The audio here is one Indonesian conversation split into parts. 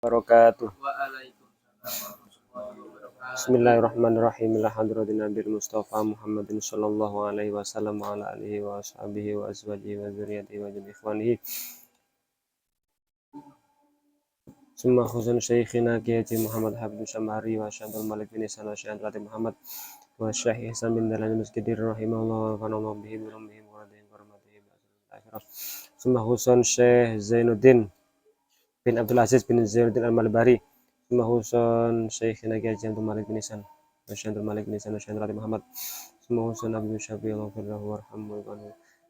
wabarakatuh. Bismillahirrahmanirrahim. Alhamdulillahi nabil Mustafa Muhammadin sallallahu alaihi wasallam wa ala alihi wa ashabihi wa azwajihi wa dzurriyyatihi wa jami'i ikhwanihi. Summa khusun syekhina Kiai Muhammad Habib Syamari wa Syaikhul Malik bin Ihsan wa Syekh Latif Muhammad wa Syekh Ihsan bin Dalal Masjidir rahimahullah wa fanallahu bihi wa rumihim wa radihim wa rahmatihi wa akhirah. Summa khusun Syekh Zainuddin bin Abdul Aziz bin Zainuddin Al-Malbari. Summa khusun Syekhina Kiai Malik bin Ihsan wa Syekh Malik bin Ihsan wa Syekh Latif Muhammad. Summa khusun Abi Syafi'i Allahu warhamhu wa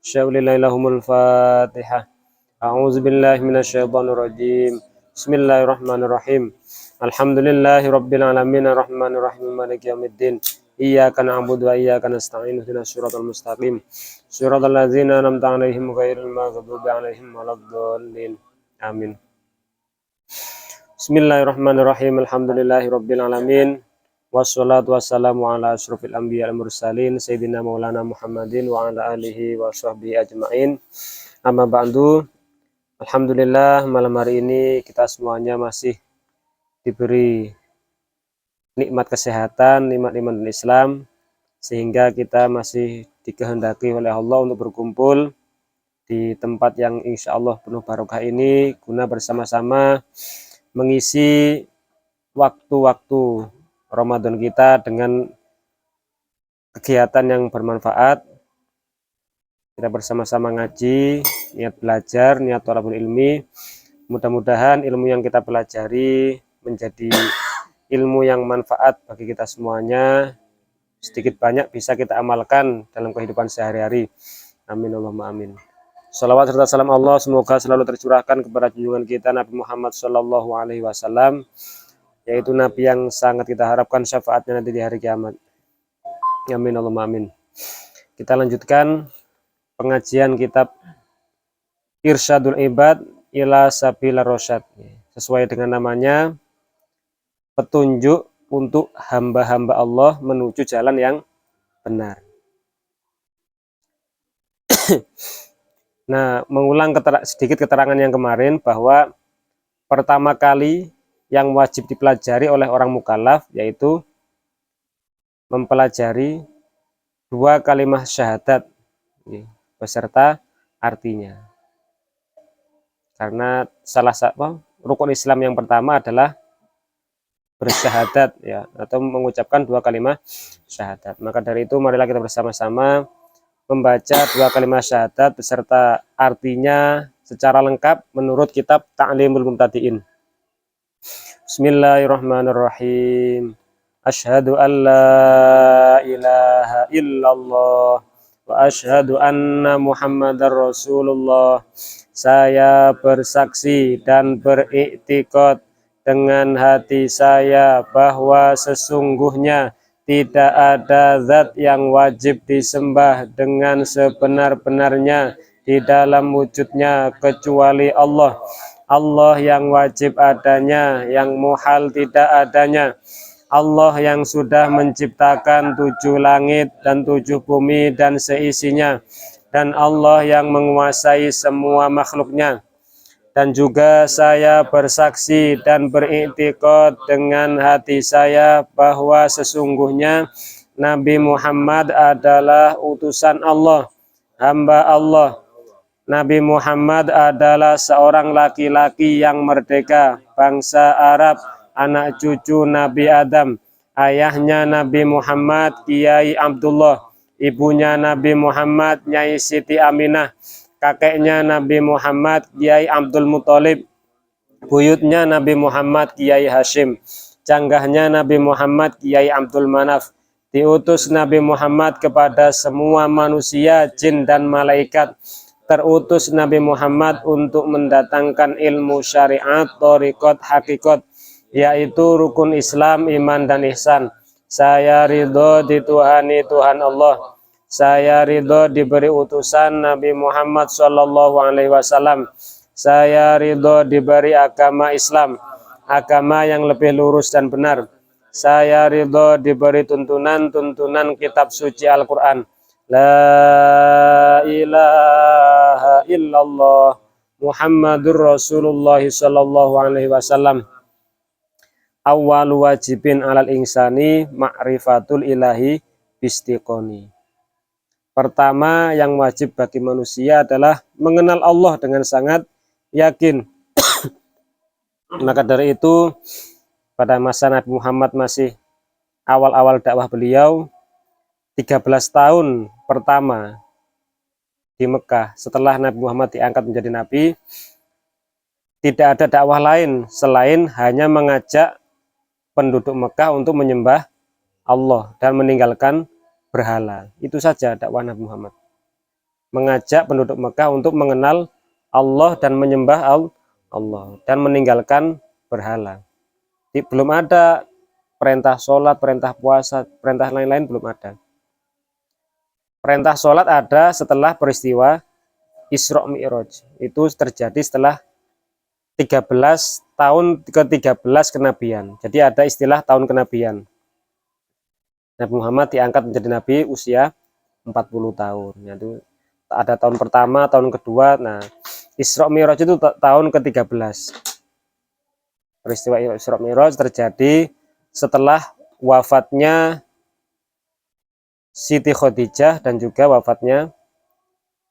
Syaulillahi Fatihah. A'udzu billahi minasyaitonir rajim. Bismillahirrahmanirrahim. Alhamdulillahi rabbil alamin arrahmanir rahim maliki yaumiddin. Iyyaka na'budu wa iyyaka nasta'in ihdinas siratal mustaqim. Siratal ladzina an'amta 'alaihim ghairil maghdubi 'alaihim waladdallin. Amin. Bismillahirrahmanirrahim. Alhamdulillahi rabbil alamin. Wassalatu wassalamu ala asyrofil anbiya wal mursalin sayyidina maulana Muhammadin wa ala alihi wa sahbihi ajmain. Amma ba'du. Alhamdulillah, malam hari ini kita semuanya masih diberi nikmat kesehatan, nikmat iman dan Islam, sehingga kita masih dikehendaki oleh Allah untuk berkumpul di tempat yang insya Allah penuh barokah ini, guna bersama-sama mengisi waktu-waktu Ramadan kita dengan kegiatan yang bermanfaat. Kita bersama-sama ngaji, niat belajar, niat thalabul ilmi. Mudah-mudahan ilmu yang kita pelajari menjadi ilmu yang manfaat bagi kita semuanya. Sedikit banyak bisa kita amalkan dalam kehidupan sehari-hari. Amin Allahumma amin. Salawat serta salam Allah semoga selalu tercurahkan kepada junjungan kita Nabi Muhammad Sallallahu Alaihi Wasallam, yaitu Nabi yang sangat kita harapkan syafaatnya nanti di hari kiamat. Amin Allahumma amin. Kita lanjutkan pengajian kitab Irsyadul Ibad ila Sabilar Rasyad. Sesuai dengan namanya, petunjuk untuk hamba-hamba Allah menuju jalan yang benar. Nah, mengulang sedikit keterangan yang kemarin bahwa pertama kali yang wajib dipelajari oleh orang mukallaf yaitu mempelajari dua kalimat syahadat beserta artinya. Karena salah satu rukun Islam yang pertama adalah bersyahadat ya, atau mengucapkan dua kalimat syahadat. Maka dari itu marilah kita bersama-sama membaca dua kalimat syahadat beserta artinya secara lengkap menurut kitab Ta'limul Mubtadi'in. Bismillahirrahmanirrahim. Asyhadu an la ilaha illallah wa asyhadu anna Muhammadar Rasulullah. Saya bersaksi dan beriktikad dengan hati saya bahwa sesungguhnya tidak ada zat yang wajib disembah dengan sebenar-benarnya di dalam wujudnya kecuali Allah. Allah yang wajib adanya, yang muhal tidak adanya. Allah yang sudah menciptakan 7 langit dan 7 bumi dan seisinya, dan Allah yang menguasai semua makhluknya. Dan juga saya bersaksi dan beriktikad dengan hati saya bahwa sesungguhnya Nabi Muhammad adalah utusan Allah, hamba Allah. Nabi Muhammad adalah seorang laki-laki yang merdeka, bangsa Arab, anak cucu Nabi Adam. Ayahnya Nabi Muhammad Kiai Abdullah, ibunya Nabi Muhammad Nyai Siti Aminah, kakeknya Nabi Muhammad Kiai Abdul Muthalib, buyutnya Nabi Muhammad Kiai Hashim, canggahnya Nabi Muhammad Kiai Abdul Manaf. Diutus Nabi Muhammad kepada semua manusia, jin dan malaikat. Terutus Nabi Muhammad untuk mendatangkan ilmu syariat, thariqat, hakikat, yaitu rukun Islam, iman dan ihsan. Saya ridho dituhani Tuhan Allah. Saya ridho diberi utusan Nabi Muhammad Sallallahu Alaihi Wasallam. Saya ridho diberi agama Islam, agama yang lebih lurus dan benar. Saya ridho diberi tuntunan kitab suci Al-Quran. La ilaha illallah Muhammadur Rasulullah Sallallahu Alaihi Wasallam. awwalu wajibin alal insani ma'rifatul ilahi bistiqoni. Pertama yang wajib bagi manusia adalah mengenal Allah dengan sangat yakin. Maka dari itu pada masa Nabi Muhammad masih awal-awal dakwah beliau, 13 tahun pertama di Mekah setelah Nabi Muhammad diangkat menjadi nabi, tidak ada dakwah lain selain hanya mengajak penduduk Mekah untuk menyembah Allah dan meninggalkan berhala. Itu saja dakwah Nabi Muhammad. Mengajak penduduk Mekah untuk mengenal Allah dan menyembah Allah dan meninggalkan berhala. Belum ada perintah sholat, perintah puasa, perintah lain-lain belum ada. Perintah sholat ada setelah peristiwa Isra Mi'raj. Itu terjadi setelah 13 tahun ke-13 kenabian. Jadi ada istilah tahun kenabian. Nabi Muhammad diangkat menjadi nabi usia 40 tahun. Itu ada tahun pertama, tahun kedua. Nah, Isra Mi'raj itu tahun ke-13. Peristiwa Isra Mi'raj terjadi setelah wafatnya Siti Khadijah dan juga wafatnya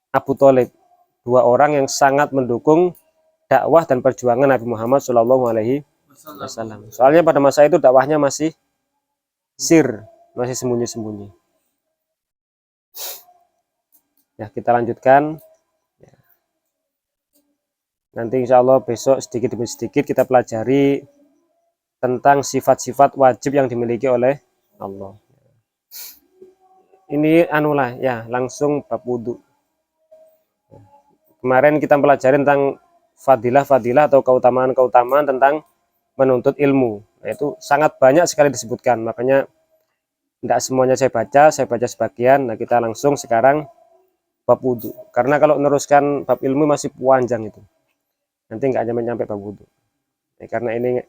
Abu Thalib. Dua orang yang sangat mendukung dakwah dan perjuangan Nabi Muhammad SAW. Soalnya pada masa itu dakwahnya masih masih sembunyi-sembunyi. Ya, kita lanjutkan. Nanti insya Allah besok sedikit demi sedikit kita pelajari tentang sifat-sifat wajib yang dimiliki oleh Allah. Ini ya, langsung bab wudhu. Kemarin kita pelajari tentang fadilah-fadilah atau keutamaan-keutamaan tentang menuntut ilmu. Nah, itu sangat banyak sekali disebutkan. Makanya tidak semuanya saya baca sebagian. Nah, kita langsung sekarang bab wudhu. Karena kalau meneruskan bab ilmu masih panjang itu. Nanti nggak nyampe bab wudhu. Ya, karena ini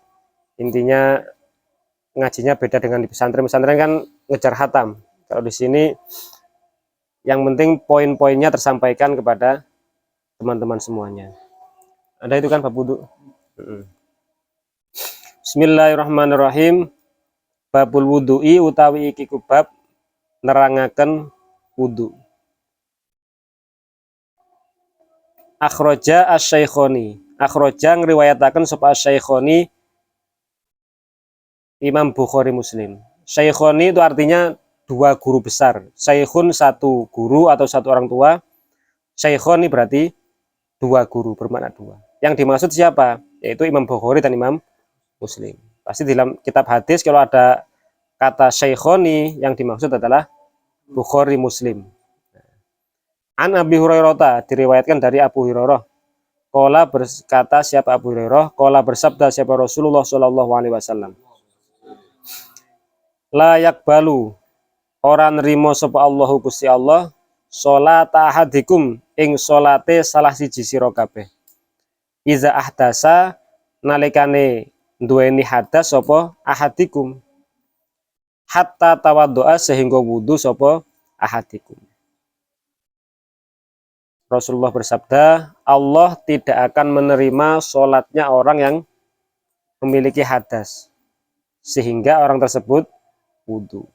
intinya ngajinya beda dengan di pesantren. Pesantren kan ngejar hatam. Kalau di sini yang penting poin-poinnya tersampaikan kepada teman-teman semuanya. Ada itu kan bab wudhu. Bismillahirrahmanirrahim. Babul wudhu'i utawi iki bab nerangaken wudhu. Akhroja asy-Syaikhoni. Akhroja ngriwayataken sapa asy-Syaikhoni Imam Bukhari Muslim. Syaikhoni itu artinya dua guru besar. Syaikhun satu guru atau satu orang tua. Syaikhoni berarti dua guru, bermakna dua. Yang dimaksud siapa? Yaitu Imam Bukhari dan Imam Muslim. Pasti dalam kitab hadis kalau ada kata Syaikhoni yang dimaksud adalah Bukhari Muslim. An Abi Hurairah, diriwayatkan dari Abu Hurairah. Qala berkata siapa Abu Hurairah? Qala bersabda siapa Rasulullah sallallahu alaihi wasallam. La yakbalu ora nrimo sapa Allahu Gusti Allah salat ahadikum ing salate salah siji sira kabeh. Iza ahdasa nalikane duweni hadas sapa ahadikum. Hatta tawaddoa sehingga wudu sapa ahadikum. Rasulullah bersabda, Allah tidak akan menerima sholatnya orang yang memiliki hadas sehingga orang tersebut wudu.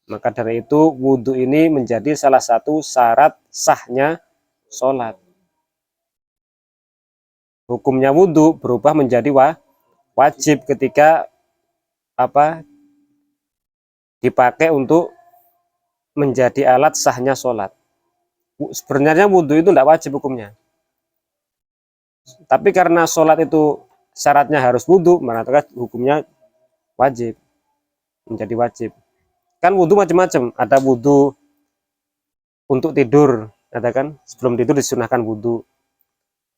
Maka dari itu wudu ini menjadi salah satu syarat sahnya sholat. Hukumnya wudu berubah menjadi wajib ketika dipakai untuk menjadi alat sahnya sholat. Sebenarnya wudhu itu tidak wajib hukumnya. Tapi karena sholat itu syaratnya harus wudhu, maka hukumnya wajib. Menjadi wajib. Kan wudhu macam-macam. Ada wudhu untuk tidur. Ada kan? Sebelum tidur disunahkan wudhu.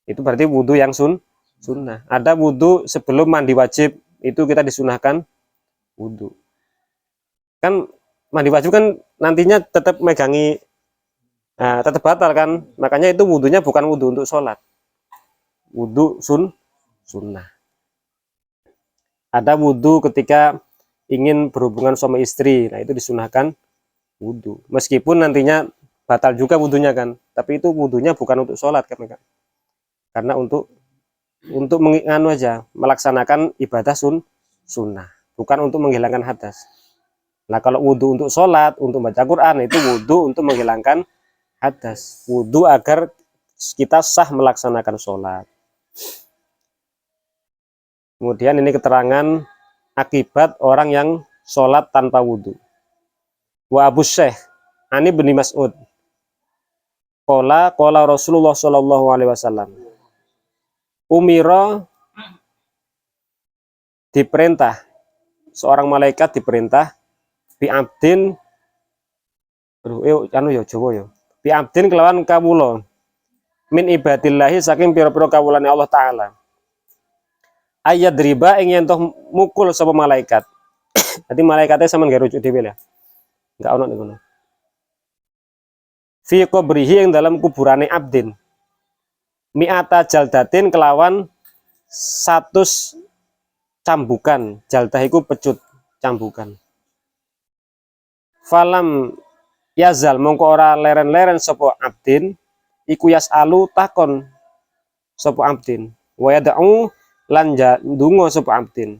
Itu berarti wudhu yang sunnah. Ada wudhu sebelum mandi wajib. Itu kita disunahkan wudhu. Kan mandi wajib kan nantinya tetap megangi. Nah, tetap batal kan, makanya itu wudhunya bukan wudhu untuk sholat, wudhu sunnah. Ada wudhu ketika ingin berhubungan sama istri, nah itu disunahkan wudhu, meskipun nantinya batal juga wudhunya kan, tapi itu wudhunya bukan untuk sholat kan, karena untuk menganu aja, melaksanakan ibadah sunnah, bukan untuk menghilangkan hadas. Nah, kalau wudhu untuk sholat, untuk baca Quran, itu wudhu untuk menghilangkan hadas. Wudhu agar kita sah melaksanakan sholat. Kemudian ini keterangan akibat orang yang sholat tanpa wudhu. Wa Abu Syekh Ani bin Mas'ud Qala Rasulullah Shallallahu Alaihi Wasallam, Umiro diperintah, seorang malaikat diperintah bi abdin, bi abdin kelawan kawula min ibadillahi saking pira-pira kawulane Allah Ta'ala, ayat riba ingin toh mukul sapa malaikat. Jadi malaikatnya sama nggak rujuk dhewe ya, nggak ono ning ngono. Fi qabrihi yang dalam kuburane abdin, mi'ata jaldatin kelawan 100 cambukan. Jaldah iku pecut, cambukan. Falam yazal mongko ora leren-leren sapa abdin iku yasalu takon sapa abdin wa yad'u lan ndonga sapa abdin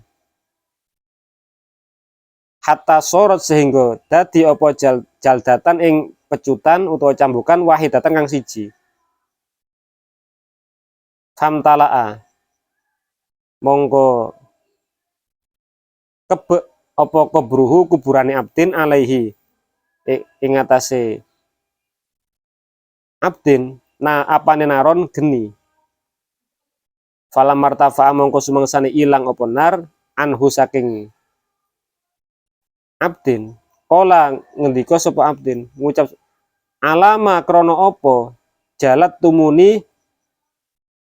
hatta sorot sehingga dadi apa jaldatan ing pecutan utawa cambukan wahidatan kang siji. Famtalaa mongko kebek apa kebruhu kuburane abdin alaihi ing atase abdin na apane naron geni. Falam martafa mongko sumangsane ilang apa nar anhu saking abdin. Kala ngendika sapa abdin ngucap alama krana apa jalat tumuni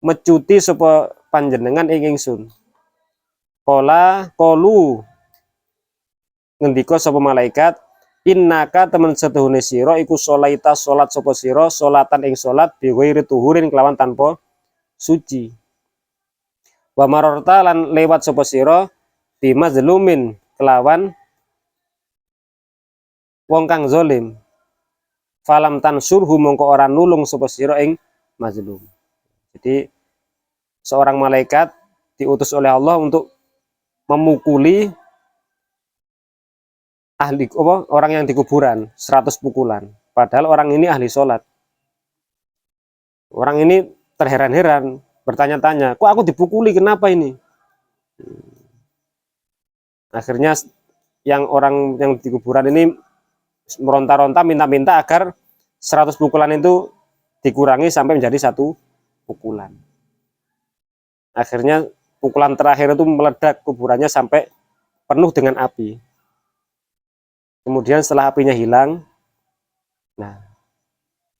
mecuti sapa panjenengan ing ingsun. Qalu ngendika sapa malaikat innaka temen setuhune sira iku sholaita salat sapa sira salatan ing salat bi ghairi tuhurin kelawan tanpa suci. Wa mararta lan lewat sapa sira bi mazlumin kelawan wong kang zalim. Falam tansurhu mongko ora nulung sapa sira ing mazlum. Jadi seorang malaikat diutus oleh Allah untuk memukuli ahli orang yang di kuburan 100 pukulan. Padahal orang ini ahli sholat. Orang ini terheran-heran, bertanya-tanya, kok aku dipukuli, kenapa ini? Akhirnya yang orang yang di kuburan ini meronta-ronta, minta-minta agar 100 pukulan itu dikurangi sampai menjadi 1 pukulan. Akhirnya pukulan terakhir itu meledak kuburannya sampai penuh dengan api. Kemudian setelah apinya hilang, nah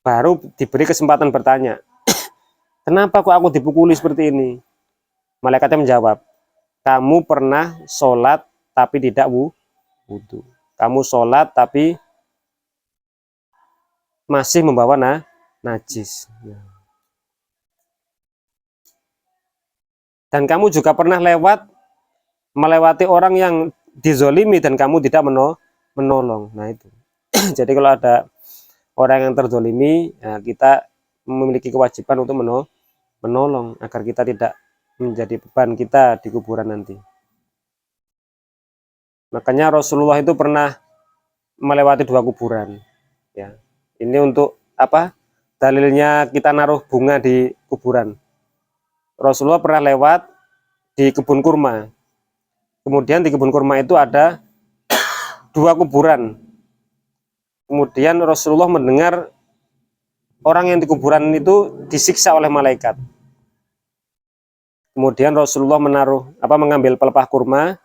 baru diberi kesempatan bertanya, kenapa kok aku dipukuli seperti ini? Malaikatnya menjawab, kamu pernah sholat tapi tidak wudhu. Kamu sholat tapi masih membawa najis. Dan kamu juga pernah melewati orang yang dizolimi dan kamu tidak menolong. Nah itu. Jadi kalau ada orang yang terzolimi, ya kita memiliki kewajiban untuk menolong agar kita tidak menjadi beban kita di kuburan nanti. Makanya Rasulullah itu pernah melewati 2 kuburan. Ya, ini untuk apa? Dalilnya kita naruh bunga di kuburan. Rasulullah pernah lewat di kebun kurma. Kemudian di kebun kurma itu ada 2 kuburan. Kemudian Rasulullah mendengar orang yang di kuburan itu disiksa oleh malaikat. Kemudian Rasulullah mengambil pelepah kurma,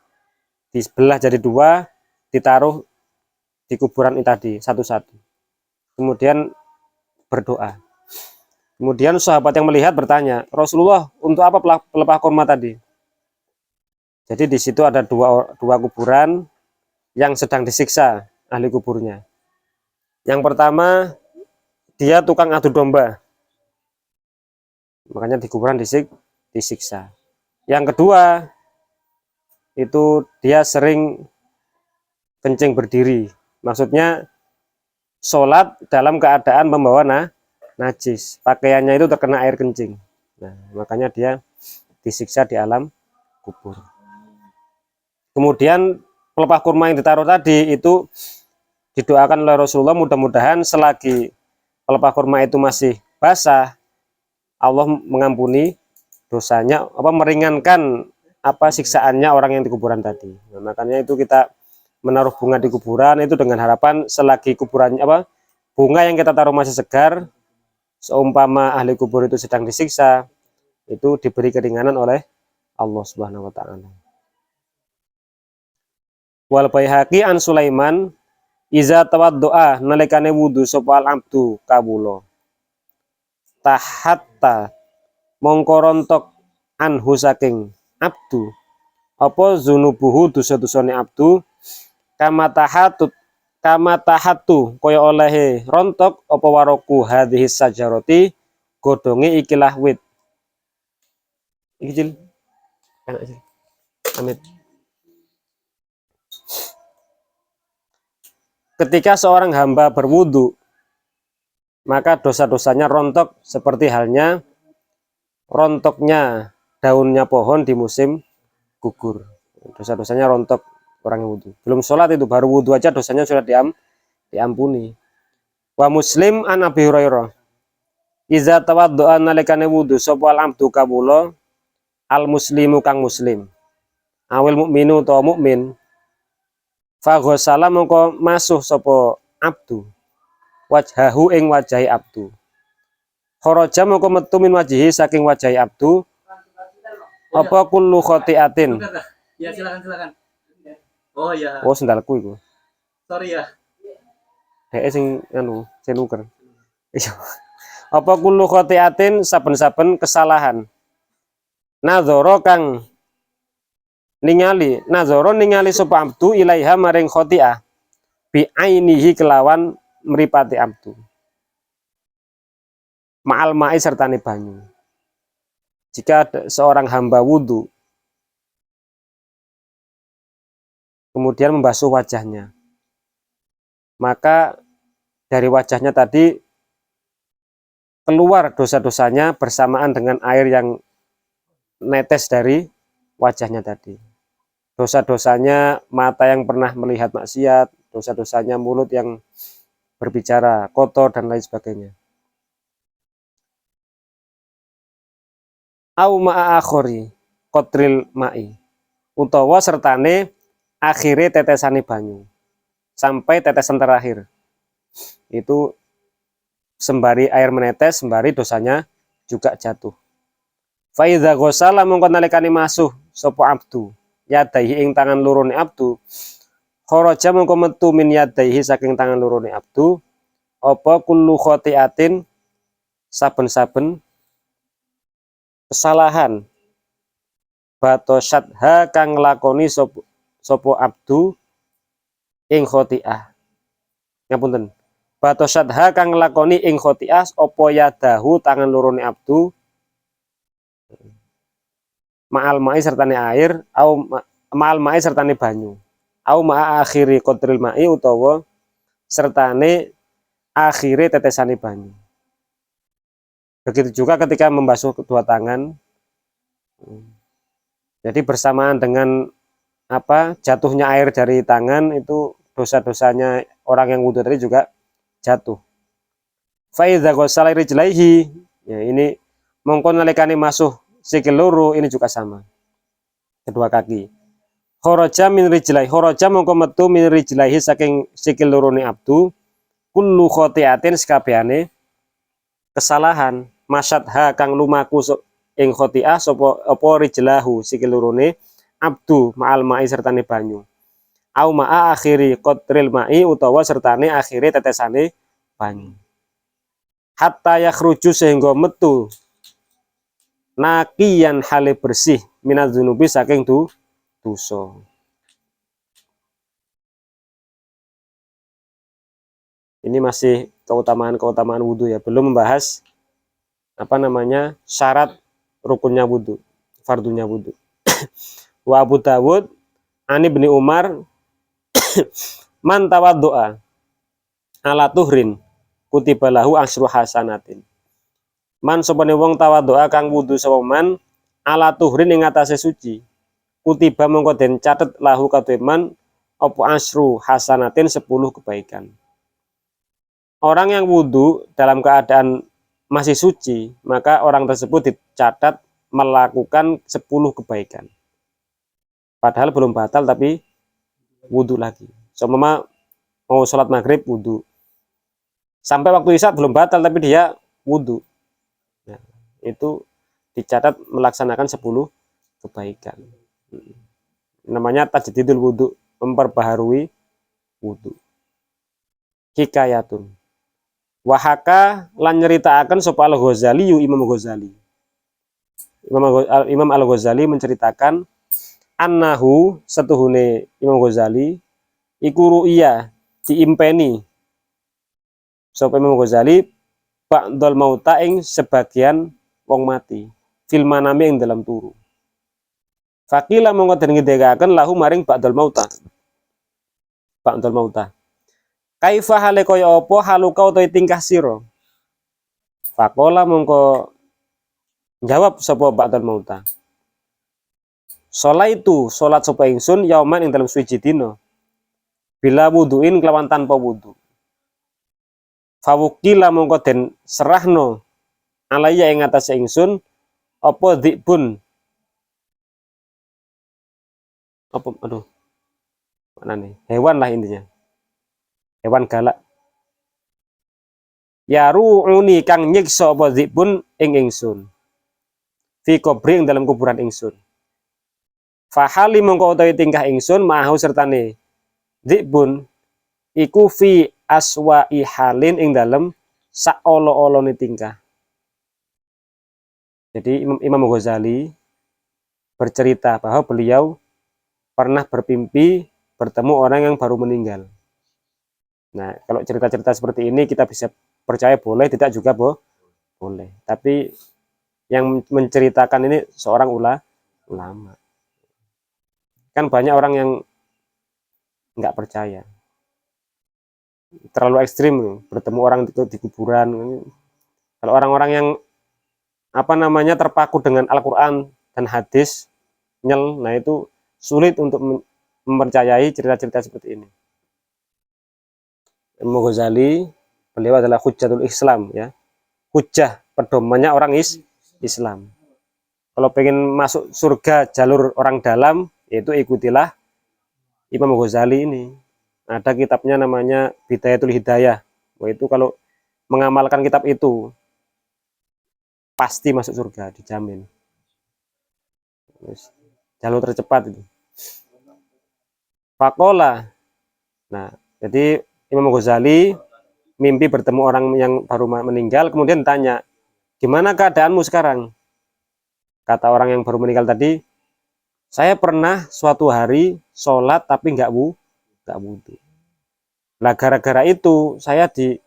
dibelah jadi 2, ditaruh di kuburan itu tadi satu-satu. Kemudian berdoa. Kemudian sahabat yang melihat bertanya, Rasulullah, untuk apa pelepah kurma tadi? Jadi di situ ada dua kuburan yang sedang disiksa ahli kuburnya. Yang pertama, dia tukang adu domba. Makanya di kuburan disiksa. Yang kedua, itu dia sering kencing berdiri. Maksudnya sholat dalam keadaan membawa najis. Pakaiannya itu terkena air kencing. Nah, makanya dia disiksa di alam kubur. Kemudian pelepah kurma yang ditaruh tadi itu didoakan oleh Rasulullah, mudah-mudahan selagi pelepah kurma itu masih basah, Allah mengampuni dosanya, meringankan siksaannya orang yang di kuburan tadi. Nah, makanya itu kita menaruh bunga di kuburan itu dengan harapan selagi kuburannya bunga yang kita taruh masih segar, seumpama ahli kubur itu sedang disiksa, itu diberi keringanan oleh Allah Subhanahu wa taala. Wal Baihaqi an Sulaiman iza tawaddoa nalikane wudu sapa al abdu kawula tahatta mongko rontok anhu saking abdu apa zunubuhu dosa-dosane abdu kama tahatu kaya olehe rontok apa waroku hadhihi sajaroti godhonge ikilah wit iki Cil enak Cil amit. Ketika seorang hamba berwudu, maka dosa-dosanya rontok seperti halnya rontoknya daunnya pohon di musim gugur. Dosa-dosanya rontok orang wudu. Belum sholat itu, baru wudu aja dosanya sudah diampuni. Wa Muslim an Abi Hurairah iza tawaddo'a nalikane wudu sapa al abdu kawula al muslimu kang muslim awil mukminu ta mukmin fa ghasala mongko masuh sapa abdu wajhahu ing wajahi abdu kharaja mongko metu min wajihi saking wajahi abdu apa kullu khotiatin. Ya silakan. Oh ya. Oh sendalku iku. Sorry ya. Sing sing nuker. Apa kullu khotiatin saben-saben kesalahan. Nadzara kang ningali sapa abdu ilaiha maring khotiah bi ainihi kelawan mripate abdu ma'al ma'i sertane banyu. Jika seorang hamba wudu kemudian membasuh wajahnya, maka dari wajahnya tadi keluar dosa-dosanya bersamaan dengan air yang netes dari wajahnya tadi. Dosa-dosanya mata yang pernah melihat maksiat, dosa-dosanya mulut yang berbicara kotor dan lain sebagainya. Au ma'a akhori qatril ma'i utawa sertane akhire tetesane banyu sampai tetesan terakhir itu sembari air menetes sembari dosanya juga jatuh. Fa idza ghasala mongko nalikane masuh sapa abdu yadaihi ing tangan lurune abdu kharaja mongko metu min yadaihi saking tangan lurune abdu apa kullu khotiatin saben-saben kesalahan batosyadha kang lakoni sopo abdu ing khotiah. Ngapunten. Batosyadha kang lakoni ing khotiah opo yadahu tangan lurune abdu ma'al ma'i sertane air au ma'al ma'i sertane banyu. Au ma'a akhiri qatril ma'i utawa sertane akhire tetesane banyu. Begitu juga ketika membasuh kedua tangan. Jadi bersamaan dengan jatuhnya air dari tangan itu dosa-dosanya orang yang wudu tadi juga jatuh. Fa idza ghasala rijlaihi, ya ini mongko nalikane masuh sikil loro ini juga sama. Kedua kaki. Kharaja min rijlaihi, kharaja mongko metu min rijlaihi saking sikil lorone abdu kullu khotiatin sakabehane kesalahan masyadha kang lumaku ing khotiah sapa apa rijlahu sikil lorone abdu ma'al ma'i sertane banyu au ma'a akhiri qatril ma'i utawa sertane akhire tetesane banyu hatta yakhruju sehingga metu naqiyan hale bersih minaz dzunubi saking dosa. Ini masih keutamaan wudu ya, belum membahas syarat rukunnya wudu, fardunya wudu. Wa Abu Dawud Ani bin Umar man tawaddoa ala tuhrin kutiba lahu asyru hasanatin. Man sopane wong tawaddoa kang wudu sapa man ala tuhrin ing atase suci kutiba mongko den catet lahu kademan apa asru hasanatin 10 kebaikan. Orang yang wudhu dalam keadaan masih suci, maka orang tersebut dicatat melakukan 10 kebaikan. Padahal belum batal tapi wudhu lagi. Seumpama mau sholat maghrib wudhu, sampai waktu isya belum batal tapi dia wudhu, nah, itu dicatat melaksanakan 10 kebaikan. Namanya tajdidul wudhu, memperbaharui wudhu. Hikayatun wahaka lan nyeritakan sapa Al-Ghazali Imam Ghazali. Imam Al-Ghazali menceritakan annahu setuhune Imam Ghazali iku ru'ya diimpeni sapa Imam Ghazali ba'dal mauta ing sebagian wong mati fil manami ing dalam turu. Fakila mongko den ngedekaken lahu maring ba'dal mauta. Ba'dal mauta. Kaifa hale kaya apa haluka utawa tingkah sira? Fakola mongko jawab sapa ba'dal mauta. Itu salat sapa ingsun yauman ing dalam suci dina. Bila wuduin kelawan tanpa wudu. Fawukila mongko den serahno alaya ing atase ingsun apa dzibun. Apa aduh. Mana nih? Hewan lah intinya. Hewan galak. Yaru'uni kang nyiksa apa dzibun ing ingsun. Fi kubri ing dalam kuburan ingsun. Fahali mongko utawi tingkah ingsun ma'ahu sertane dzibun iku fi aswa'i halin ing dalam saolo-olone tingkah. Jadi Imam Ghazali bercerita bahwa beliau pernah bermimpi bertemu orang yang baru meninggal. Nah, kalau cerita-cerita seperti ini kita bisa percaya boleh, tidak juga boleh. Tapi yang menceritakan ini seorang ulama. Kan banyak orang yang nggak percaya. Terlalu ekstrim bertemu orang itu di kuburan. Kalau orang-orang yang terpaku dengan Al-Quran dan hadis, nah itu sulit untuk mempercayai cerita-cerita seperti ini. Imam Ghazali, beliau adalah hujjatul Islam, ya. Hujjah, pedomannya orang Islam. Kalau pengen masuk surga jalur orang dalam, yaitu ikutilah Imam Ghazali ini. Ada kitabnya namanya Bidayatul Hidayah. Itu kalau mengamalkan kitab itu pasti masuk surga, dijamin. Jalur tercepat itu. Fakola. Nah, jadi Imam Ghazali mimpi bertemu orang yang baru meninggal, kemudian tanya, gimana keadaanmu sekarang? Kata orang yang baru meninggal tadi, saya pernah suatu hari sholat tapi nggak wudhu. Nah, gara-gara itu saya di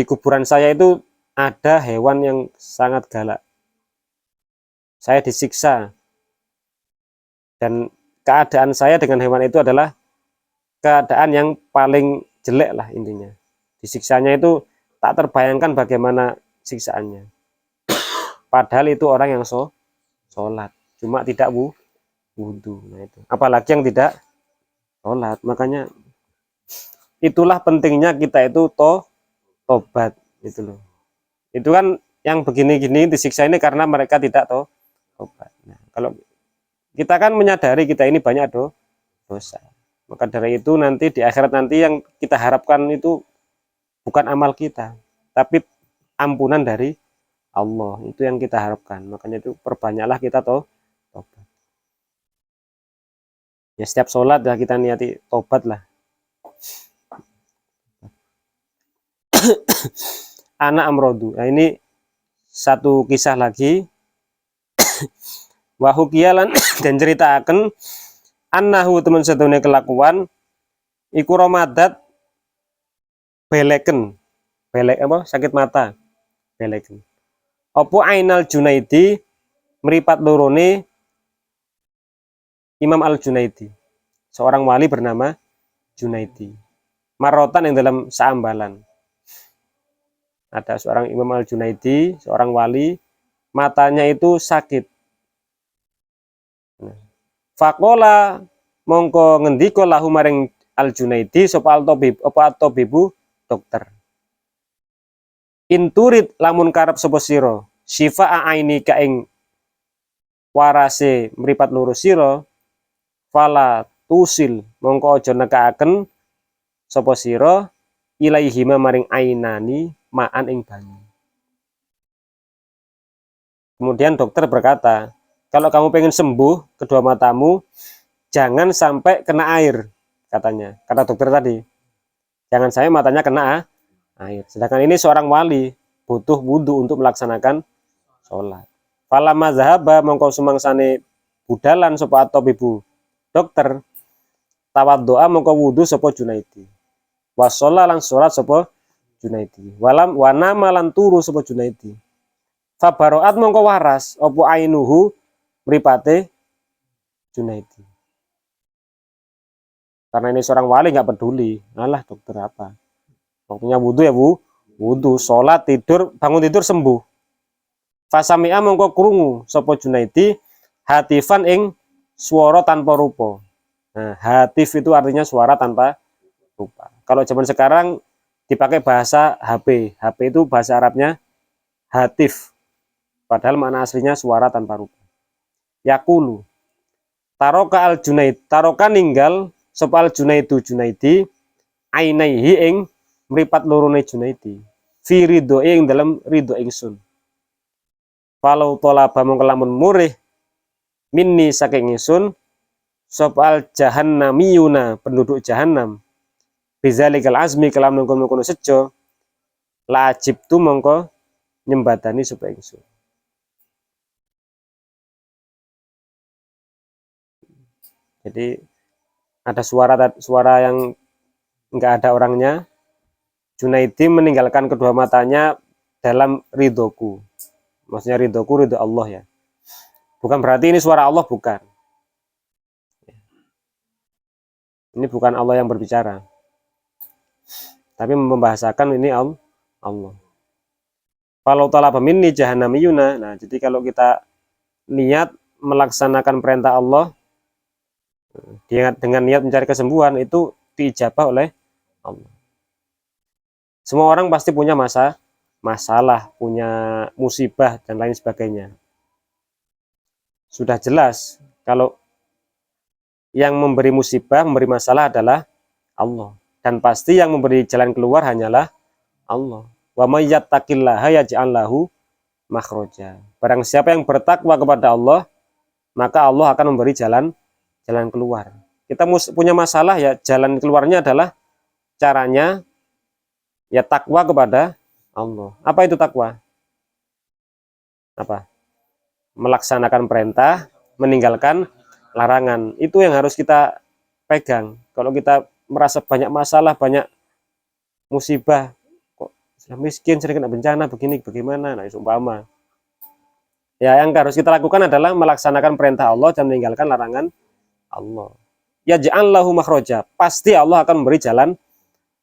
kuburan saya itu ada hewan yang sangat galak. Saya disiksa. Dan keadaan saya dengan hewan itu adalah keadaan yang paling jelek lah intinya. Disiksanya itu tak terbayangkan bagaimana siksaannya. Padahal itu orang yang sholat, cuma tidak wudhu. Nah itu. Apalagi yang tidak sholat. Makanya itulah pentingnya kita itu tobat gitu loh. Itu kan yang begini-gini disiksa ini karena mereka tidak tobat. Nah, kalau kita kan menyadari kita ini banyak dosa. Maka dari itu nanti di akhirat nanti yang kita harapkan itu bukan amal kita, tapi ampunan dari Allah. Itu yang kita harapkan. Makanya itu perbanyaklah kita tobat. Ya setiap sholat ya kita niati tobat lah. Anak amrodu. Nah ini satu kisah lagi. Wahukialan dan ceritakan annahu teman sedunia kelakuan iku romadat beleken belek apa sakit mata beleken opo ainal Junaidi meripat lorone Imam Al Junaidi, seorang wali bernama Junaidi, marotan yang dalam seambalan. Ada seorang Imam Al Junaidi, seorang wali, matanya itu sakit. Faqala mongko ngendika lahu maring Al Junaidi sapa al tabib apa tabibu dokter. Inturid lamun karep sapa sira syifa aini ka ing warase mripat loro sira fala tusil mongko aja nekaaken sapa sira ilaihima maring ainani ma'an ing banyu. Kemudian dokter berkata, kalau kamu pengen sembuh kedua matamu, jangan sampai kena air, katanya. Kata dokter tadi, jangan sampai matanya kena air. Sedangkan ini seorang wali, butuh wudhu untuk melaksanakan sholat. Falamma zahaba mongko sumangsane budalan sapa tabibu dokter, tawaddoa mongko wudhu sapa Junaidi. Washolla lan sholat sapa Junaidi. Walam wanama lan turu sapa Junaidi. Fabaroat mongko waras opo ainuhu mripate Junaidi. Karena ini seorang wali nggak peduli, alah dokter apa, waktunya wudhu ya bu, wudhu, sholat, tidur, bangun tidur sembuh. Fasami'a mongko krungu sapa Junaidi hatifan ing swara tanpa rupa. Nah, hatif itu artinya suara tanpa rupa. Kalau zaman sekarang dipakai bahasa HP, HP itu bahasa Arabnya hatif. Padahal makna aslinya suara tanpa rupa. Yakulu taroka al Junaid, taroka ninggal sapa al Junaidu Junaidi ainaihi ing mripat lorone Junaidi fi ridho ing dalam ridho ingsun. Falau tolaba mongko lamun murih minni saking ingsun sapa al jahannamiyuna penduduk jahannam bizalikal azmi kalam nungkon-nungkon sejo lajib tu mongko nyembadani supaya ingsun. Jadi ada suara yang enggak ada orangnya. Junaidi meninggalkan kedua matanya dalam ridhoku. Maksudnya ridhoku, ridho Allah ya. Bukan berarti ini suara Allah, bukan. Ini bukan Allah yang berbicara. Tapi membahasakan ini Allah. Kalau talaba minni jahannamiyuna. Nah, jadi kalau kita niat melaksanakan perintah Allah dengan niat mencari kesembuhan itu diijabah oleh Allah. Semua orang pasti punya masalah, punya musibah dan lain sebagainya. Sudah jelas kalau yang memberi musibah, memberi masalah adalah Allah, dan pasti yang memberi jalan keluar hanyalah Allah. Wa may yattaqillaha yaj'al lahu makhraja. Barang siapa yang bertakwa kepada Allah, maka Allah akan memberi jalan keluar. Kita punya masalah ya, jalan keluarnya adalah caranya ya takwa kepada Allah. Apa itu takwa? Apa? Melaksanakan perintah, meninggalkan larangan. Itu yang harus kita pegang. Kalau kita merasa banyak masalah, banyak musibah, kok sudah miskin, sering kena bencana, begini, bagaimana? Nah, umpama. Ya, yang harus kita lakukan adalah melaksanakan perintah Allah dan meninggalkan larangan Allah. Ya ja'allahu makhraja. Pasti Allah akan memberi jalan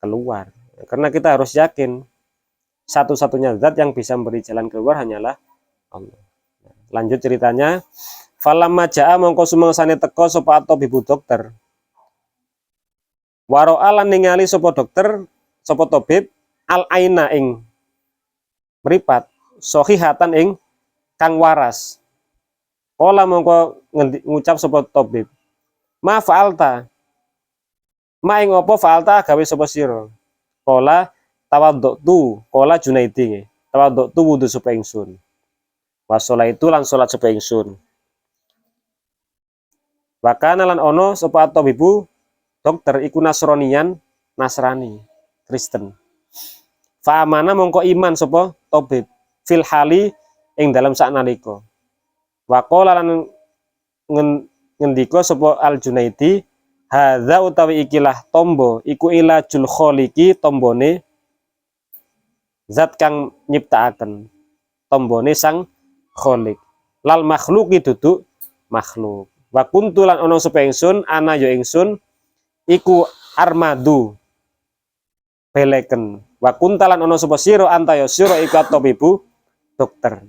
keluar. Karena kita harus yakin satu-satunya zat yang bisa memberi jalan keluar hanyalah Allah. Lanjut ceritanya. Falamma ja'a mongko sumangsane teka sapa tabibu dokter. Waro'alan ningali sapa dokter, sapa tabib al aina ing mripat sahihatan ing kang waras. Kala mongko ngucap sapa tabib. Ma fa'alta. Ma ing apa fa'alta gawe sapa sira? Kala tawaddu, kala Junaidi. Tawaddu wudu sapa ingsun. Wasala itu lan salat sapa ingsun. Wa kana lan ono sapa tabibu dokter iku Nasranian, Nasrani, Kristen. Fa amana mongko iman sapa tabib fil hali ing dalam saknalika. Wa qala lan ngendika sapa Al Junaidi hadza utawi ikilah tombo iku ilajul kholiqi tombone zat kang nyiptakaken tombone sang kholik lal makhluqi duduk makhluk. Wa kuntu lan ana sapa ingsun ana ya ingsun iku armadu beleken. Wa kuntalan ana sapa sira anta ya sira iku tabibu dokter.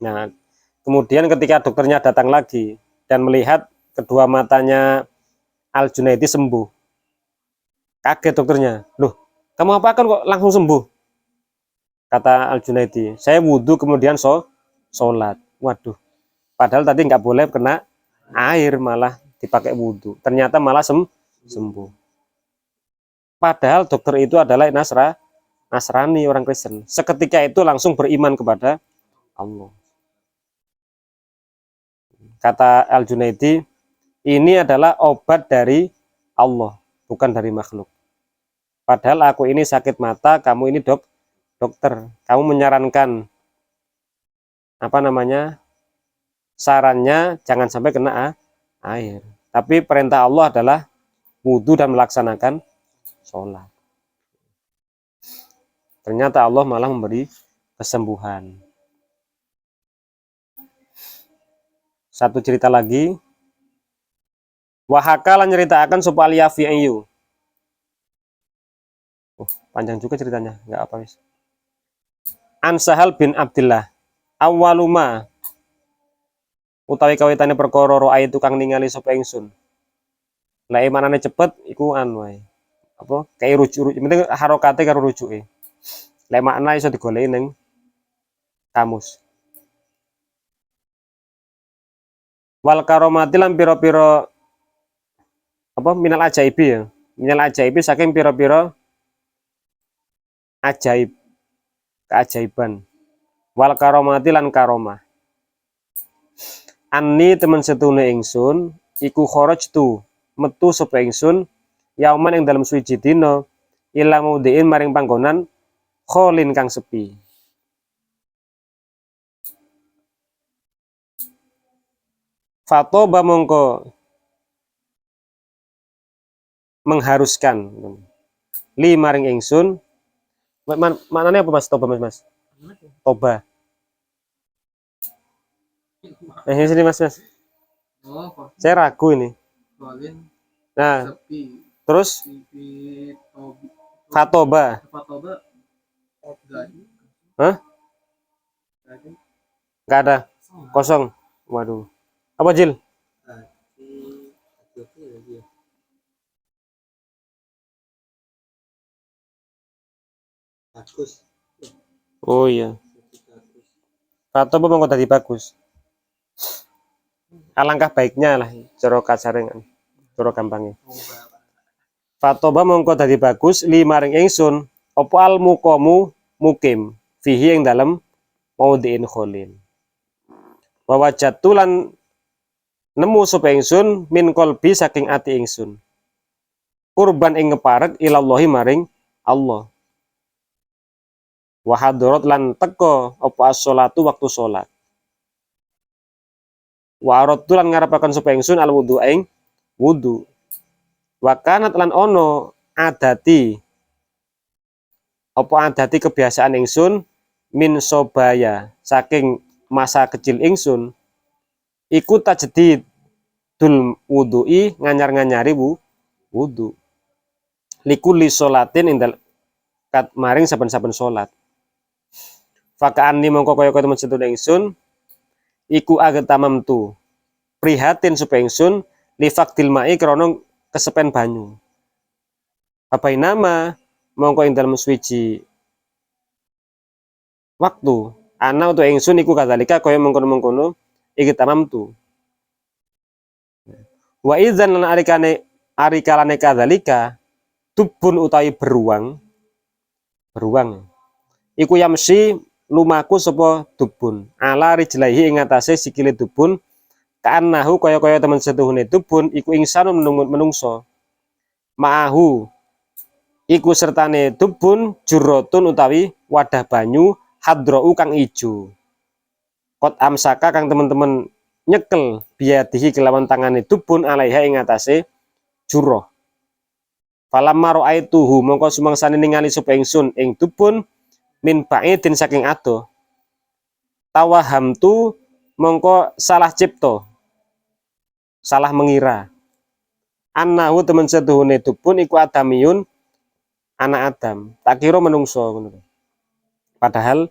Nah, kemudian ketika dokternya datang lagi, dan melihat kedua matanya Al Junaidi sembuh. Kaget dokternya, loh kamu apakan kok langsung sembuh? Kata Al Junaidi, saya wudhu kemudian sholat. Waduh, padahal tadi nggak boleh kena air, malah dipakai wudhu. Ternyata malah sembuh. Padahal dokter itu adalah Nasrani, orang Kristen. Seketika itu langsung beriman kepada Allah. Kata Al Junaidi, ini adalah obat dari Allah, bukan dari makhluk. Padahal aku ini sakit mata, kamu ini dokter. Kamu menyarankan sarannya jangan sampai kena air. Tapi perintah Allah adalah wudhu dan melaksanakan sholat. Ternyata Allah malah memberi kesembuhan. Satu cerita lagi. Wahakalan nyeritakan supaya fi'yu. Panjang juga ceritanya, nggak apa wis. An Sahal bin Abdillah. Awaluma utawi kawitane perkara roa itu kang ningali sapa ingsun. Lah manane cepet iku wae. Apa kayak rujuk, penting harokate karo rujuke. Lah makna iso digoleki ning kamus. Wal karomati lan pira-pira apa minal ajaibi ya. Minal ajaibi saking pira-pira ajaib, keajaiban. Wal karomati lan karomah. Anni temen setune ingsun iku kharajtu metu sapa ingsun yauman ing dalem suwiji dina ila maudiin maring panggonan kholin kang sepi. Fatoba mongko mengharuskan li maring ingsun. Maknanya apa Mas? Toba Mas. Toba. Ini sini Mas. Oh, saya ragu ini. Nah, sepi. terus Fatoba. Hah? Nggak ada. Kosong. Waduh. Apa Jil? Bagus. Oh iya. Fatoba mongko tadi bagus. Alangkah baiknya lah cara kasarengan. Cara gampangnya. Fatoba mongko dadi bagus li maring ingsun apa al muqamu mukim fihi ing dalem maudhi'in kholin. Wa wajadtu lan nemu sapa ingsun min qalbi saking ati ingsun. Kurban ing ngeparek ilallahi maring Allah. Wa hadarat lan teka apa as-sholatu waktu salat. Wa aradtu lan ngarepaken sapa ingsun al wudu ing wudu. Wa kanat lan ono adati apa adati kebiasaan ingsun min sobaya saking masa kecil ingsun iku tajdid dul wudu'i nganyar-nganyari wudu likulli sholatin indal kat maring saben-saben salat. Fakaani mongko kaya temen setune ingsun iku agetamam tu prihatin supaya ingsun lifaktil ma'i krana kesepen banyu. Apa nama mongko ing dalem suwiji waktu ana utawa ingsun iku kadzalika kaya mengkono-mengkono iki tamam tu. Wa idzan lan arikalane kadzalika tubun utawi beruang iku yamsi lumaku sapa dubun ala rijlaihi ing atase sikile dubun kaanahu kaya-kaya temen setuhune dubun iku ingsanun menungso ma'ahu iku sertane dubun jurotun utawi wadah banyu hadrou kang ijo kot amsaka kang temen-temen nyekel biadihi kelawan tangane dubun alaiha ing atase jurah. Falamma ra'aituhu mongko sumangsane ningali sapa ingsun ing dubun min ba'idin saking adoh tawahamtu mongko salah cipta salah mengira annahu temen setuhune dubun iku adamiyun anak Adam tak kira menungso padahal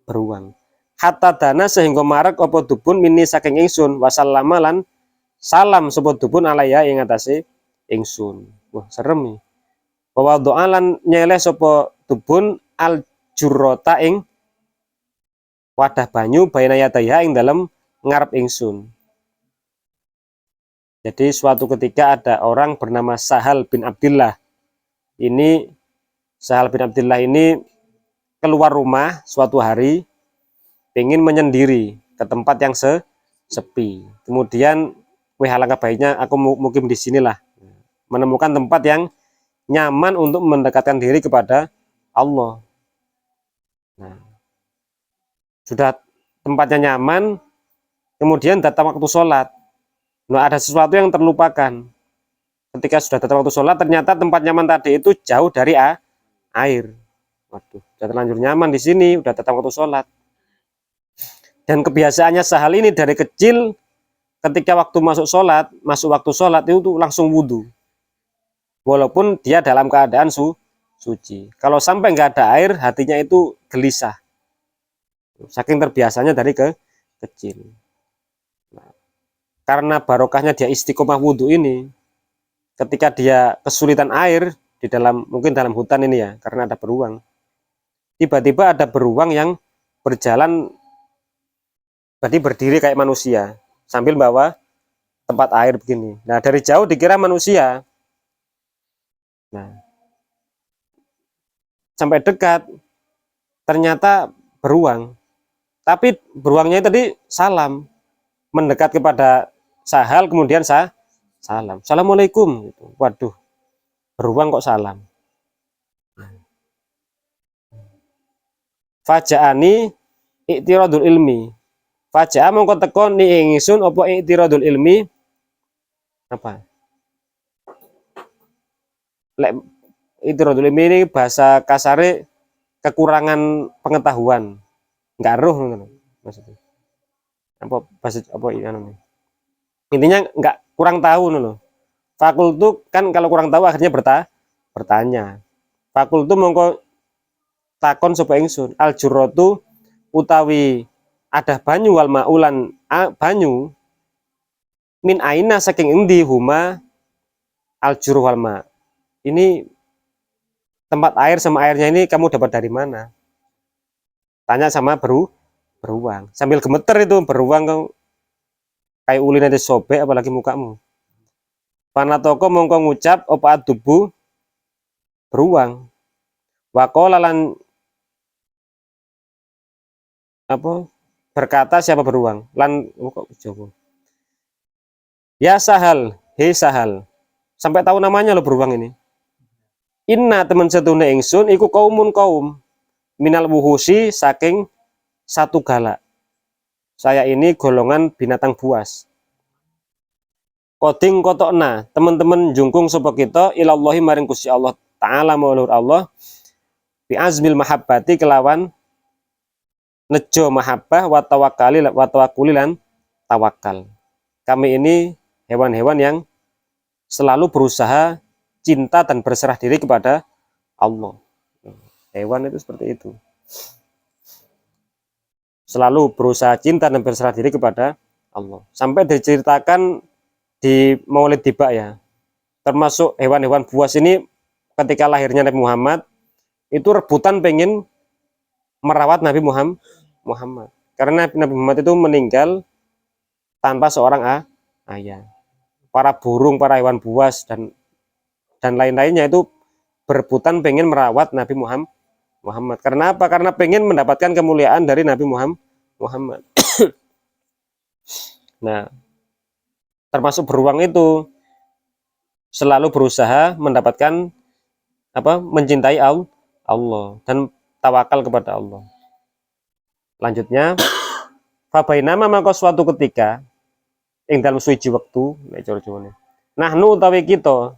beruang hatta dana sehingga marek apa dubun mini saking ingsun wasallama lan salam sapa dubun alaya ing atase ingsun. Wah, serem iki. Wa doalan nyeleh sapa dubun al jurrota ing wadah banyu baina yadaya ing dalem ngarep ingsun. Jadi suatu ketika ada orang bernama Sahal bin Abdillah. Ini Sahal bin Abdillah ini keluar rumah suatu hari ingin menyendiri ke tempat yang sepi. Kemudian, wih alangkah baiknya aku mukim di sinilah. Menemukan tempat yang nyaman untuk mendekatkan diri kepada Allah. Nah, sudah tempatnya nyaman, kemudian datang waktu sholat. Nah, ada sesuatu yang terlupakan. Ketika sudah datang waktu sholat, ternyata tempat nyaman tadi itu jauh dari air. Waduh, sudah terlanjur nyaman di sini, udah datang waktu sholat. Dan kebiasaannya Sahal ini dari kecil, ketika waktu masuk waktu sholat itu langsung wudhu. Walaupun dia dalam keadaan suci. Kalau sampai nggak ada air, hatinya itu gelisah. Saking terbiasanya dari kecil. Nah, karena barokahnya dia istiqomah wudhu ini, ketika dia kesulitan air di dalam, mungkin dalam hutan ini ya, karena ada beruang. Tiba-tiba ada beruang yang berjalan, berarti berdiri kayak manusia, sambil bawa tempat air begini. Nah, dari jauh dikira manusia. Nah, sampai dekat, ternyata beruang. Tapi beruangnya tadi salam, mendekat kepada Sahal, kemudian salam. Assalamualaikum. Waduh, beruang kok salam. Faja'ani i'tiradul ilmi. Faja'a mongko teko ni ingsun apa i'tiradul ilmi? Apa? Lek i'tiradul ilmi ini bahasa kasare kekurangan pengetahuan. Enggak roh maksudnya. Apa bahasa apa ini? Intinya enggak kurang tahu loh. Fakultu kan kalau kurang tahu akhirnya bertanya. Fakultu mongko takon sapa ingsun al jurratu utawi ada banyu wal maulan banyu min aina saking endi huma al jurr wal ma. Ini tempat air sama airnya ini kamu dapat dari mana? Tanya sama beruang. Sambil gemeter itu beruang kau kayak ulin nanti sobek apalagi mukamu. Panatoko mongko ngucap opa adubu beruang. Waqala lan apa berkata siapa beruang lan kok Jawa. Ya Sahal, hei Sahal. Sampai tahu namanya lo beruang ini. Inna teman setune ingsun iku kaumun kaum minal wuhusi saking satu galak. Saya ini golongan binatang buas. Koding kotokna teman-teman jungkung sapa kita ilallahi maring Gusti Allah taala maulur Allah bi azmil mahabbati kelawan nejo mahabbah wa tawakkuli lan tawakal. Kami ini hewan-hewan yang selalu berusaha cinta dan berserah diri kepada Allah. Hewan itu seperti itu. Selalu berusaha cinta dan berserah diri kepada Allah. Sampai diceritakan di Maulid Tiba ya. Termasuk hewan-hewan buas ini ketika lahirnya Nabi Muhammad itu rebutan pengen merawat Nabi Muhammad. Karena Nabi Muhammad itu meninggal tanpa seorang ayah. Para burung, para hewan buas dan lain-lainnya itu berebutan pengen merawat Nabi Muhammad. Karena apa? Karena pengen mendapatkan kemuliaan dari Nabi Muhammad. Nah, termasuk beruang itu selalu berusaha mendapatkan apa? Mencintai Allah dan tawakal kepada Allah. Lanjutnya, fabainama maka suatu ketika ing dalam suci waktu, nahnu utawi kita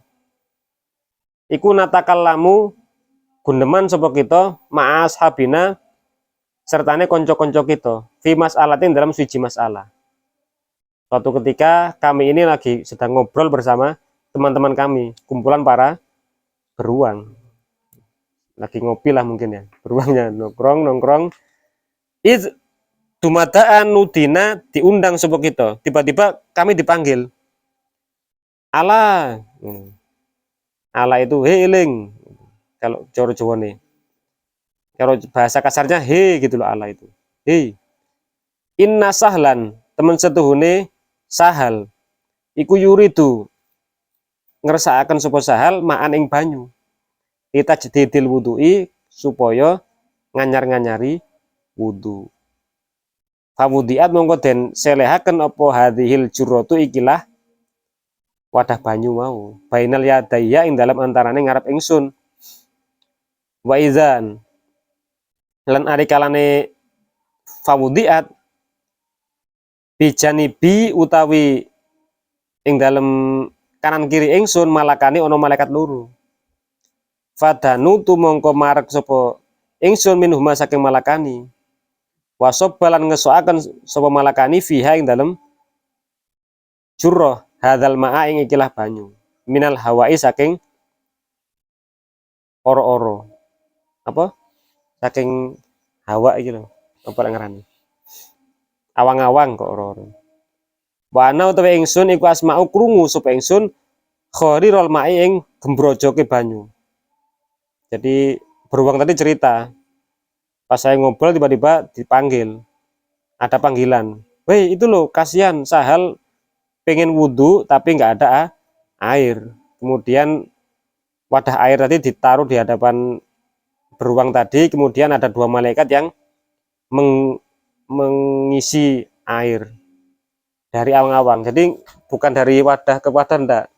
iku natakallamu gundeman sapa kita ma'as habina sertane konco-konco kita fi mas'alatin dalam suci masalah. Suatu ketika kami ini lagi sedang ngobrol bersama teman-teman kami, kumpulan para beruang. Lagi ngopi lah mungkin ya, beruangnya nongkrong. Dumadaan nudina diundang sapa kita. Tiba-tiba kami dipanggil. ala. Ala itu he eling. Kalau cara Jawa nih. Kalau bahasa kasarnya he gitu loh, ala itu. He. Inna sahlan, temen setuhune sahal. Iku yuridu ngersakaken sapa sahal ma'an ing banyu. Kita jedidil wudu'i supaya nganyar-nganyari wudu. Fawudiat mongko den selehaken apa hadhil jurratu ikilah wadah banyu mau. Bainal yadaya ing dalam antarane ngarep ingsun. Wa idzan lan ari kalane fawudiat bijanibi utawi ing dalam kanan kiri ingsun malakani ono malaikat loro. Fadanu tumangka marek sapa ingsun minhuma saking malakani. Wasob balan ngesoaken sapa malakani fiha ing dalem jurrah hadzal ma'a ing ikilah banyu. Minal hawai saking oro-oro. Apa? Saking hawa iki lho. Apa ngarani? Awang-awang kok oro-oro. Wa ana utawi ingsun iku asma'u krungu sapa ingsun kharirul ma'i ing gembrojoke banyu. Jadi beruang tadi cerita, pas saya ngobrol tiba-tiba dipanggil, ada panggilan, weh itu loh kasihan sahal pengen wudhu tapi nggak ada air. Kemudian wadah air tadi ditaruh di hadapan beruang tadi, kemudian ada dua malaikat yang mengisi air dari awang-awang. Jadi bukan dari wadah ke wadah enggak.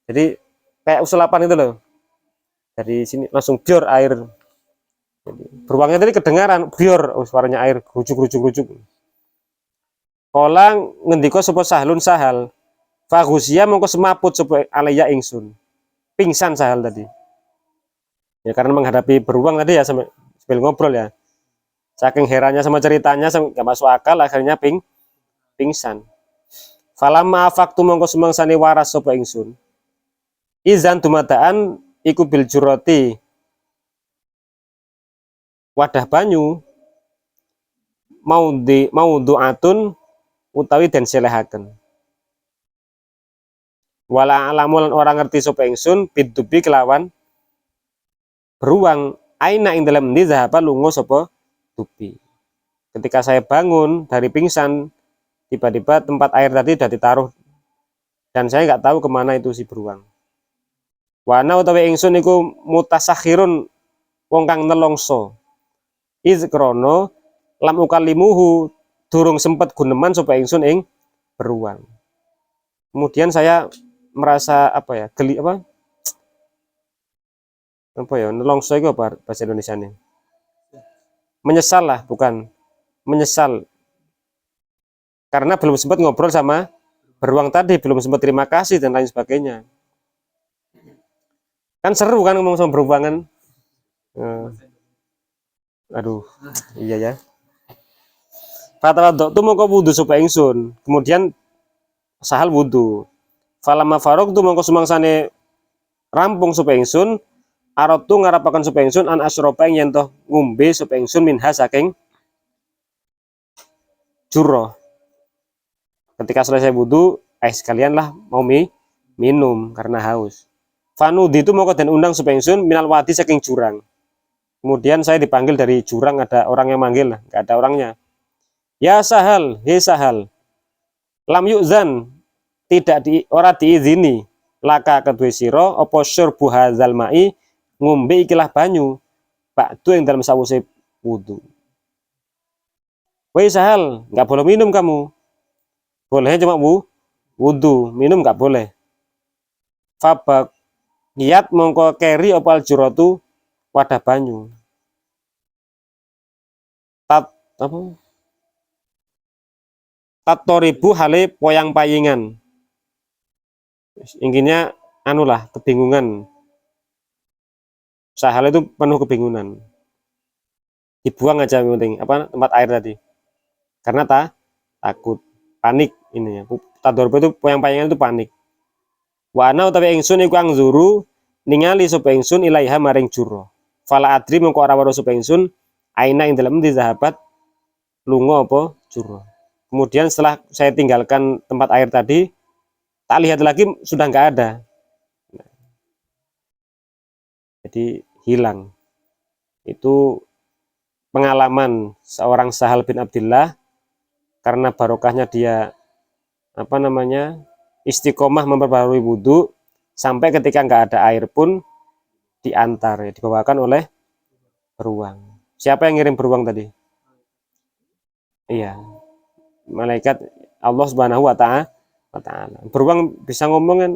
Jadi kayak usulapan itu loh. Dari sini langsung bior air. Jadi, beruangnya tadi kedengaran bior, suaranya air rujuk. Kala ngendika sapa sahlun sahal. Fagusia mongko semaput sapa alaya ingsun. Pingsan sahal tadi. Ya karena menghadapi beruang tadi ya sambil ngobrol ya. Saking herannya sama ceritanya nggak masuk akal akhirnya pingsan. Falamma afaktu mongko sumangsane waras sapa ingsun. Izan dumadaan iku bil jurati wadah banyu mau doatun utawi den selehaken. Wala alamulan orang ngerti sapa ingsun bidubi kelawan beruang aina ing dalam endi zahaba lunga sapa dubi. Ketika saya bangun dari pingsan, tiba-tiba tempat air tadi sudah ditaruh dan saya nggak tahu kemana itu si beruang. Wana utawi ingsun iku mutasakhirun wong kang nelongso. Iz krono lam ukalimuhu durung sempet guneman sapa ingsun ing beruang. Kemudian saya merasa apa ya? Geli apa? Apa ya? Nelongso itu apa bahasa Indonesianya? Menyesal lah, bukan menyesal. Karena belum sempat ngobrol sama beruang tadi, belum sempat terima kasih dan lain sebagainya. Kan seru kan ngomong sama beruang kan. Aduh, iya ya. Fatawaddo tu mongko wudu sapa ingsun. Kemudian sahal wudu. Falamma faraq tu mongko sumangsane rampung sapa ingsun, aratu ngarapaken sapa ingsun an asropa ing yen to ngombe sapa ingsun minha saking jurrah. Ketika selesai wudu, sekalian lah mau minum karena haus. Fanudi itu mongko dan undang sapa ingsun minal wadi saking jurang. Kemudian saya dipanggil dari jurang, ada orang yang manggil, nggak ada orangnya. Ya sahal, he sahal. Lam yuzan, tidak ora diizini laka kedue sira apa syurbu hadzal mai ngombe ikilah banyu bakdu yang dalam sawise wudu. Wei sahal, nggak boleh minum kamu. Bolehnya cuma wudu, minum nggak boleh. Fabak niat mongko keri opal juratu wadah banyu. Tatoribu hale poyang payingan. Intinya anulah kebingungan. Sahal itu penuh kebingungan. Dibuang aja yang penting apa tempat air tadi. Karena takut, panik ininya. Tatoribu itu poyang payingan itu panik. Wa ana utawi ingsun iku angzuru ningali sapa ingsun ilaiha maring jurra. Fala adri mengko ora weruh sapa ingsun aina ing dalem di sahabat lunga apa jurra. Kemudian setelah saya tinggalkan tempat air tadi, tak lihat lagi sudah nggak ada. Jadi hilang. Itu pengalaman seorang Sahal bin Abdillah, karena barokahnya dia istiqomah memperbarui wudhu, sampai ketika nggak ada air pun diantar, ya, dibawakan oleh beruang. Siapa yang ngirim beruang tadi? Iya, malaikat Allah Subhanahu wa taala. Beruang bisa ngomong kan,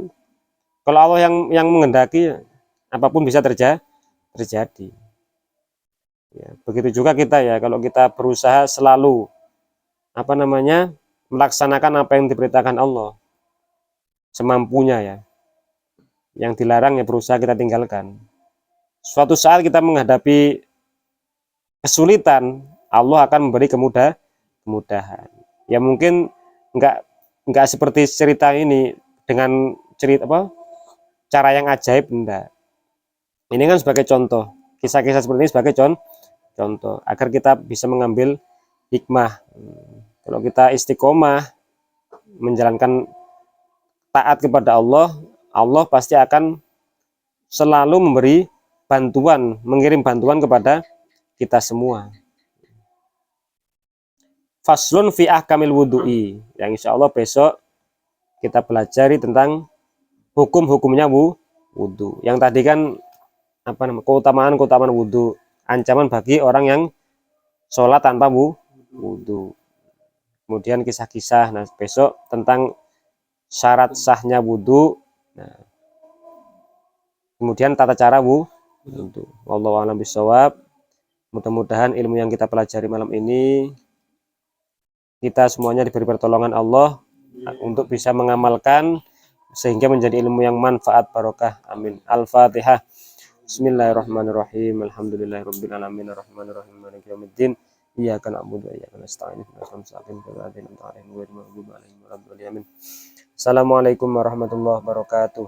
kalau Allah yang menghendaki, apapun bisa terjadi. Ya, begitu juga kita ya, kalau kita berusaha selalu melaksanakan apa yang diperintahkan Allah semampunya ya, yang dilarang ya berusaha kita tinggalkan. Suatu saat kita menghadapi kesulitan, Allah akan memberi kemudahan. Ya mungkin nggak seperti cerita ini dengan cara yang ajaib, enggak. Ini kan sebagai contoh, kisah-kisah seperti ini sebagai contoh agar kita bisa mengambil hikmah. Kalau kita istiqomah menjalankan taat kepada Allah, Allah pasti akan selalu memberi bantuan, mengirim bantuan kepada kita semua. Faslun fi ahkamil wudu'i, yang insya Allah besok kita pelajari tentang hukum-hukumnya wudhu. Yang tadi kan keutamaan wudhu, ancaman bagi orang yang sholat tanpa wudhu. Kemudian kisah-kisah. Nah, besok tentang syarat sahnya wudhu. Nah, kemudian tata cara wudhu. Wallahu a'lam bishawab. Mudah-mudahan ilmu yang kita pelajari malam ini, kita semuanya diberi pertolongan Allah untuk bisa mengamalkan sehingga menjadi ilmu yang manfaat barokah. Amin. Al-Fatihah. Bismillahirrahmanirrahim. Alhamdulillahirabbil alamin arrahmanirrahim maliki yaumiddin. Iyyaka na'budu wa iyyaka nasta'in. Assalamualaikum warahmatullahi wabarakatuh.